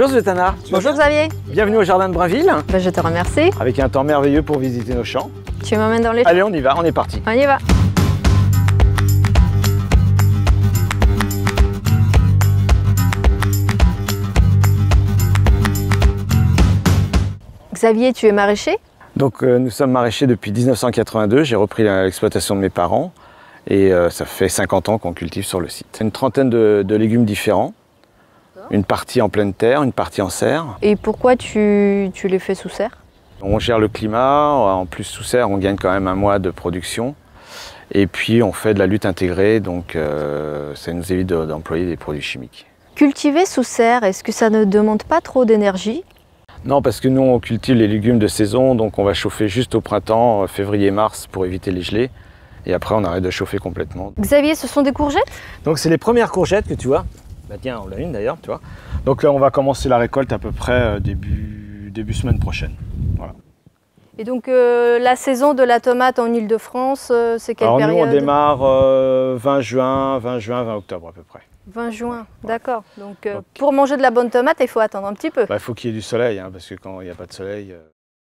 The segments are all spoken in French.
Bonjour Svetlana. Bonjour Xavier. Bienvenue au jardin de Brainville. Je te remercie. Avec un temps merveilleux pour visiter nos champs. Tu m'emmènes dans les champs? Allez, on y va, on est parti. On y va. Xavier, tu es maraîcher? Donc nous sommes maraîchers depuis 1982. J'ai repris l'exploitation de mes parents et ça fait 50 ans qu'on cultive sur le site. Une trentaine de légumes différents. Une partie en pleine terre, une partie en serre. Et pourquoi tu les fais sous serre? On gère le climat, en plus sous serre on gagne quand même un mois de production. Et puis on fait de la lutte intégrée, donc ça nous évite d'employer des produits chimiques. Cultiver sous serre, est-ce que ça ne demande pas trop d'énergie? Non, parce que nous on cultive les légumes de saison, donc on va chauffer juste au printemps, février-mars, pour éviter les gelées. Et après on arrête de chauffer complètement. Xavier, ce sont des courgettes? Donc c'est les premières courgettes que tu vois. Bah tiens, on a une d'ailleurs, tu vois. Donc là on va commencer la récolte à peu près début semaine prochaine. Voilà. Et donc la saison de la tomate en Île-de-France, c'est quelle période? Nous on démarre 20 juin, 20 octobre à peu près. 20 juin, d'accord. Donc pour manger de la bonne tomate, il faut attendre un petit peu. Il faut qu'il y ait du soleil, hein, parce que quand il n'y a pas de soleil...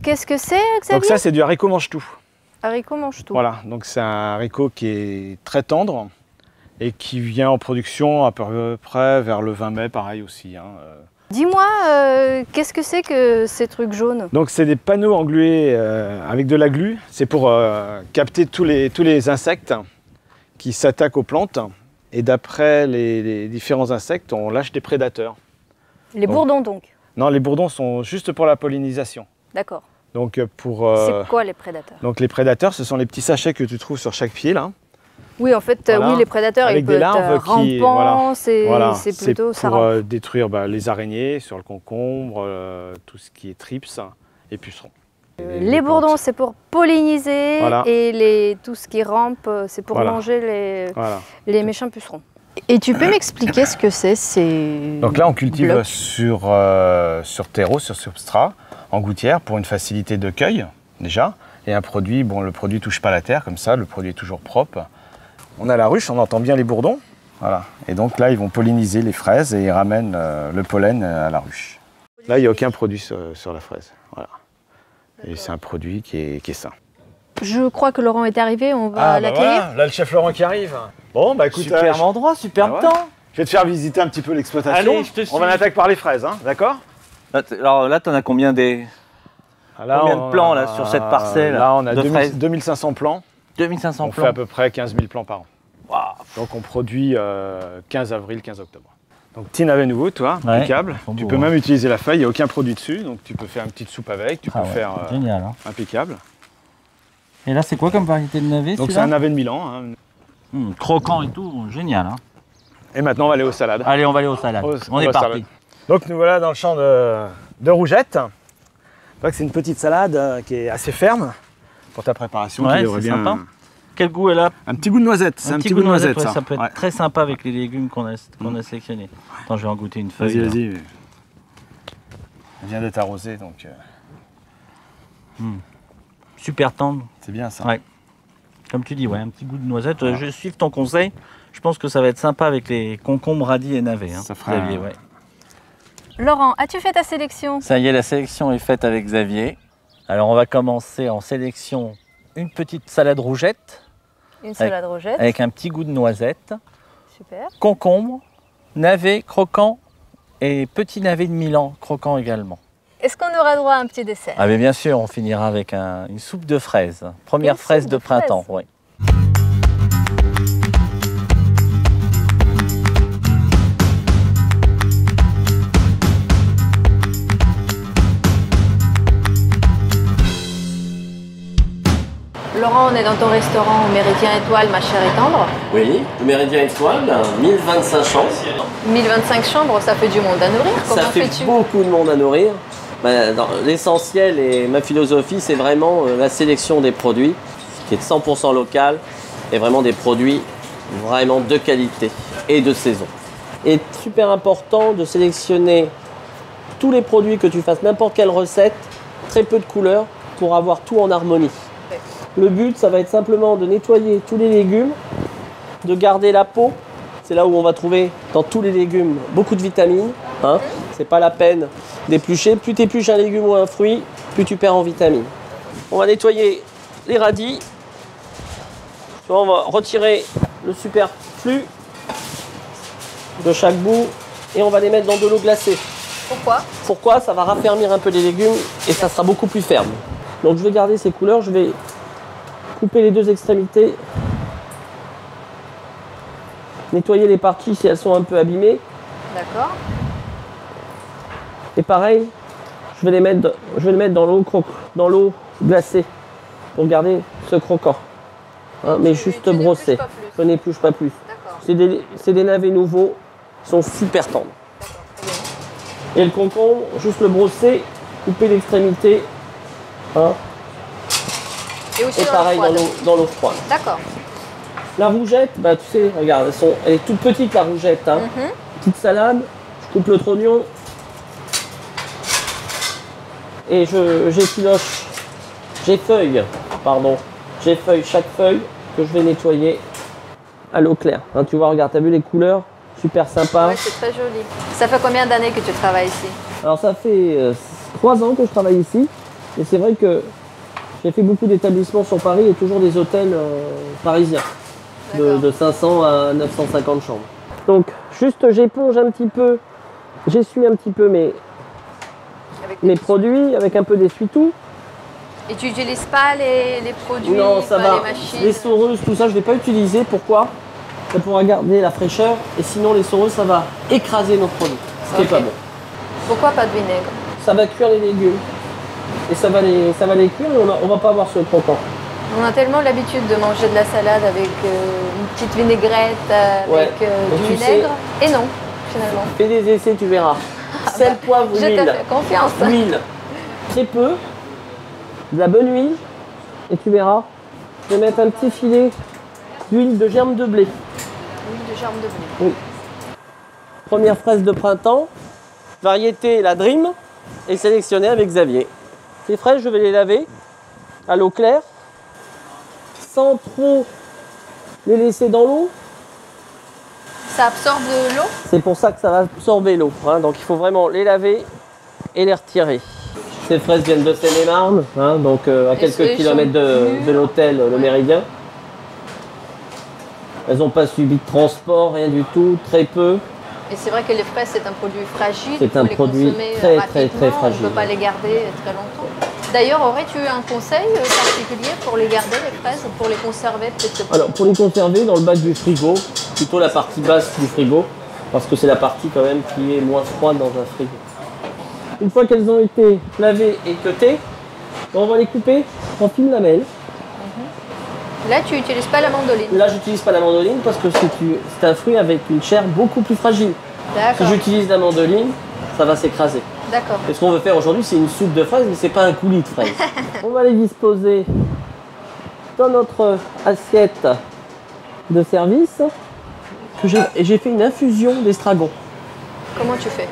Qu'est-ce que c'est, Xavier? Donc ça c'est du haricot mange-tout. Haricot mange-tout. Voilà, donc c'est un haricot qui est très tendre et qui vient en production à peu près vers le 20 mai, pareil aussi. Hein. Dis-moi, qu'est-ce que c'est que ces trucs jaunes? Donc c'est des panneaux englués avec de la glu. C'est pour capter tous les insectes qui s'attaquent aux plantes. Et d'après les différents insectes, on lâche des prédateurs. Les bourdons donc? Non, les bourdons sont juste pour la pollinisation. D'accord. Donc pour... c'est quoi les prédateurs? Donc les prédateurs, ce sont les petits sachets que tu trouves sur chaque pied là. Oui, en fait, voilà. oui, les prédateurs, avec ils peuvent être rampants, voilà. c'est plutôt ça. Pour détruire les araignées sur le concombre, tout ce qui est trips et pucerons. Les bourdons, c'est pour polliniser, voilà. Et tout ce qui rampe, c'est pour voilà. manger les méchants pucerons. Et tu peux m'expliquer ce que c'est ces Donc là, on cultive blocs sur terreau, sur substrat, en gouttière, pour une facilité de cueil, déjà. Et un produit, bon, le produit ne touche pas la terre, comme ça, le produit est toujours propre. On a la ruche, on entend bien les bourdons. Voilà. Et donc là, ils vont polliniser les fraises et ils ramènent le pollen à la ruche. Là, il n'y a aucun produit sur la fraise. Voilà. Et c'est un produit qui est sain. Je crois que Laurent est arrivé, on va l'accueillir. Voilà. Là, le chef Laurent qui arrive. Bon, bah écoute, superbe endroit, superbe temps. Je vais te faire visiter un petit peu l'exploitation. Allez, je te suis. On va attaquer par les fraises, hein, d'accord? Alors là, tu en as combien combien de plants là, sur cette parcelle? Là, on a de fraises 2500 plants. 2500 on plants. fait à peu près 15 000 plants par an. Wow. Donc on produit 15 avril, 15 octobre. Donc petit navet nouveau, toi, ouais, impeccable. Tu peux même utiliser la feuille, il n'y a aucun produit dessus. Donc tu peux faire une petite soupe avec, tu peux faire génial, hein. Impeccable. Et là, c'est quoi comme variété de navet? Donc c'est un navet de Milan. Hein. Croquant et tout, génial. Hein. Et maintenant on va aller aux salades. Allez, on va aller aux salades. On est parti. Donc nous voilà dans le champ de rougettes. C'est une petite salade qui est assez ferme pour ta préparation. Ouais, c'est bien sympa. Quel goût elle a? Un petit goût de noisette. C'est un petit goût de noisette, ça. Ça peut être très sympa avec les légumes qu'on a sélectionnés. Attends, je vais en goûter une feuille. Vas-y. Elle vient d'être arrosée, donc... Super tendre. C'est bien ça. Ouais. Comme tu dis, ouais, un petit goût de noisette. Je vais suivre ton conseil. Je pense que ça va être sympa avec les concombres, radis et navets. Hein, ça fera Xavier, ouais. Laurent, as-tu fait ta sélection? Ça y est, la sélection est faite avec Xavier. Alors on va commencer en sélection une petite salade rougette. Une salade rougette. Avec un petit goût de noisette. Super. Concombre, navet croquant et petit navet de Milan croquant également. Est-ce qu'on aura droit à un petit dessert? Ah mais bien sûr, on finira avec une soupe de fraises. Première fraise de printemps, oui. Laurent, on est dans ton restaurant au Méridien Étoile, ma chère et tendre. Oui, le Méridien Étoile, 1025 chambres. 1025 chambres, ça fait du monde à nourrir. Comment ça fait fais-tu? beaucoup de monde à nourrir. L'essentiel et ma philosophie, c'est vraiment la sélection des produits, qui est 100% local, et vraiment des produits vraiment de qualité et de saison. Et super important de sélectionner tous les produits, que tu fasses n'importe quelle recette, très peu de couleurs, pour avoir tout en harmonie. Le but, ça va être simplement de nettoyer tous les légumes, de garder la peau. C'est là où on va trouver dans tous les légumes beaucoup de vitamines, Hein. C'est pas la peine d'éplucher. Plus tu épluches un légume ou un fruit, plus tu perds en vitamines. On va nettoyer les radis. On va retirer le superflu de chaque bout et on va les mettre dans de l'eau glacée. Pourquoi? Pourquoi? Ça va raffermir un peu les légumes et ça sera beaucoup plus ferme. Donc je vais garder ces couleurs, je vais couper les deux extrémités, nettoyer les parties si elles sont un peu abîmées. D'accord. Et pareil, je vais les mettre dans l'eau glacée pour garder ce croquant. Hein, mais juste brosser. Je n'épluche pas plus. C'est des navets nouveaux, ils sont super tendres. Et le concombre, juste le brosser, couper l'extrémité. Hein, Et pareil dans l'eau froide. D'accord. La rougette, bah, tu sais, regarde, elle est toute petite la rougette. Hein. Petite salade, je coupe le trognon. Et j'effiloche, j'effeuille chaque feuille que je vais nettoyer à l'eau claire. Hein, tu vois, regarde, tu as vu les couleurs? Super sympa. Oui, c'est très joli. Ça fait combien d'années que tu travailles ici? Alors ça fait 3 ans que je travaille ici. Et c'est vrai que j'ai fait beaucoup d'établissements sur Paris et toujours des hôtels parisiens. De 500 à 950 chambres. Donc juste j'éponge un petit peu, j'essuie un petit peu mes produits avec un peu d'essuie-tout. Et tu n'utilises pas les produits, non, ça va. les machines? Les soreuses, tout ça, je ne vais pas utiliser. Pourquoi? Ça pourra garder la fraîcheur. Et sinon, les soreuses, ça va écraser nos produits. Ce qui n'est pas bon. Pourquoi pas de vinaigre? Ça va cuire les légumes. Et ça va les cuire et on ne va pas avoir ce croquant. On a tellement l'habitude de manger de la salade avec une petite vinaigrette, avec du vinaigre. Et non, finalement. Fais des essais, tu verras. Sel, poivre, je huile. te fais confiance. Huile, très peu. De la bonne huile. Et tu verras. Je vais mettre un petit filet d'huile de germe de blé. Huile de germe de blé. Oui. Première fraise de printemps. Variété la Dream. Et sélectionnée avec Xavier. Ces fraises, je vais les laver à l'eau claire. Sans trop les laisser dans l'eau. Ça absorbe de l'eau? C'est pour ça que ça va absorber l'eau. Hein. Donc il faut vraiment les laver et les retirer. Ces fraises viennent de Seine-et-Marne, hein, donc à quelques kilomètres de l'hôtel Le Méridien. Elles n'ont pas subi de transport, rien du tout, très peu. Et c'est vrai que les fraises, c'est un produit fragile. C'est un produit très fragile. On ne peut pas les garder très longtemps. D'ailleurs, aurais-tu un conseil particulier pour les garder, les fraises, ou pour les conserver peut-être? Alors, pour les conserver, dans le bac du frigo, plutôt la partie basse du frigo, parce que c'est la partie quand même qui est moins froide dans un frigo. Une fois qu'elles ont été lavées et cutées, on va les couper en fines lamelles. Là, tu n'utilises pas la mandoline? Là, j'utilise pas la mandoline parce que c'est un fruit avec une chair beaucoup plus fragile. Si j'utilise la mandoline, ça va s'écraser. D'accord. Et ce qu'on veut faire aujourd'hui, c'est une soupe de fraises, mais c'est pas un coulis de fraises. On va les disposer dans notre assiette de service. Et j'ai fait une infusion d'estragon. Comment tu fais?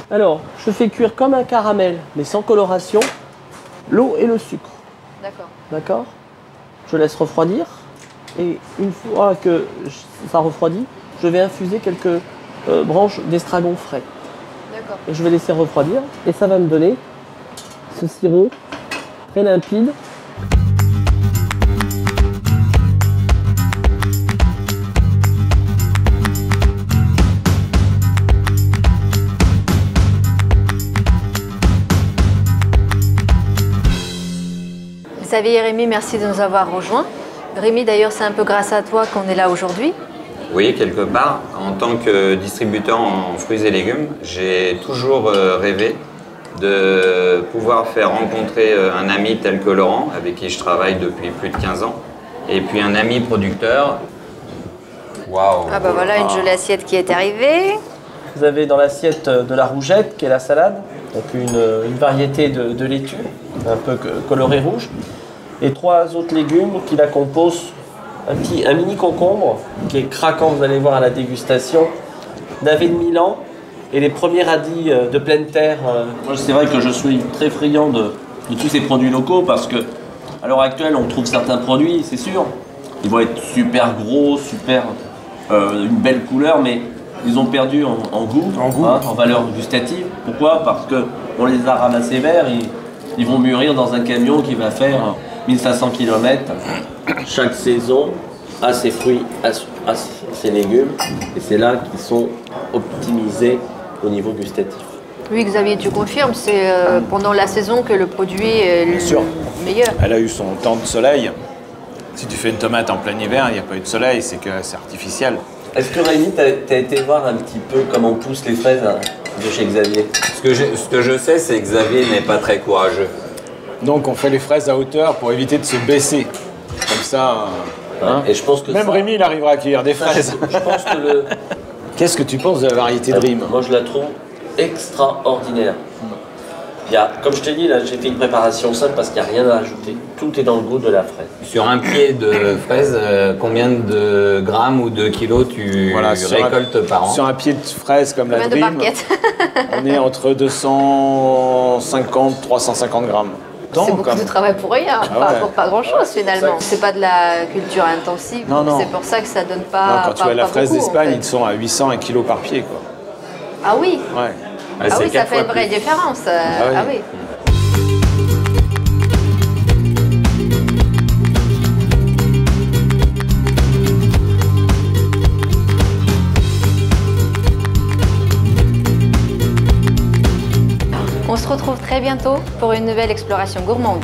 Alors, je fais cuire comme un caramel, mais sans coloration, l'eau et le sucre. D'accord. D'accord? Je laisse refroidir. Et une fois que ça refroidit, je vais infuser quelques branches d'estragon frais. D'accord. Et je vais laisser refroidir. Et ça va me donner ce sirop très limpide. Xavier et Rémi, merci de nous avoir rejoints. Rémi, d'ailleurs, c'est un peu grâce à toi qu'on est là aujourd'hui. Oui, quelque part. En tant que distributeur en fruits et légumes, j'ai toujours rêvé de pouvoir faire rencontrer un ami tel que Laurent, avec qui je travaille depuis plus de 15 ans, et puis un ami producteur. Waouh! Ah bah voilà, une jolie assiette qui est arrivée. Vous avez dans l'assiette de la rougette, qui est la salade, donc une variété de laitue, un peu colorée rouge, et 3 autres légumes qui la composent. Un mini concombre qui est craquant, vous allez voir à la dégustation, navet de Milan et les premiers radis de pleine terre. Moi, c'est vrai que je suis très friand de tous ces produits locaux parce que à l'heure actuelle, on trouve certains produits, c'est sûr, ils vont être super gros, super une belle couleur, mais ils ont perdu en goût, hein, en valeur gustative. Pourquoi? Parce qu'on les a ramassés verts, ils vont mûrir dans un camion qui va faire 1500 km. Chaque saison a ses fruits, a ses légumes, et c'est là qu'ils sont optimisés au niveau gustatif. Oui, Xavier, tu confirmes, c'est pendant la saison que le produit est le meilleur. Elle a eu son temps de soleil. Si tu fais une tomate en plein hiver, il n'y a pas eu de soleil, c'est que c'est artificiel. Est-ce que Rémi, tu as été voir un petit peu comment poussent les fraises de chez Xavier? Ce que je sais, c'est que Xavier n'est pas très courageux. Donc on fait les fraises à hauteur pour éviter de se baisser. Comme ça, hein. Et je pense que même Rémi, il arrivera à cueillir des fraises. Je pense que Qu'est-ce que tu penses de la variété Dream? Moi, je la trouve extraordinaire. Comme je t'ai dit, là, j'ai fait une préparation simple parce qu'il n'y a rien à ajouter. Tout est dans le goût de la fraise. Sur un pied de fraise, combien de grammes ou de kilos tu récoltes par an? Sur un pied de fraise comme la Combien Dream, on est entre 250 et 350 grammes. C'est beaucoup de travail pour rien, pour pas grand-chose finalement. C'est pas de la culture intensive, non. C'est pour ça que ça donne pas. Quand tu vois la fraise d'Espagne, en fait. ils sont à 800 1 kg par pied, quoi. Ah oui. Ouais. Ah oui, ça fait une vraie différence. Ah oui. On se retrouve très bientôt pour une nouvelle exploration gourmande.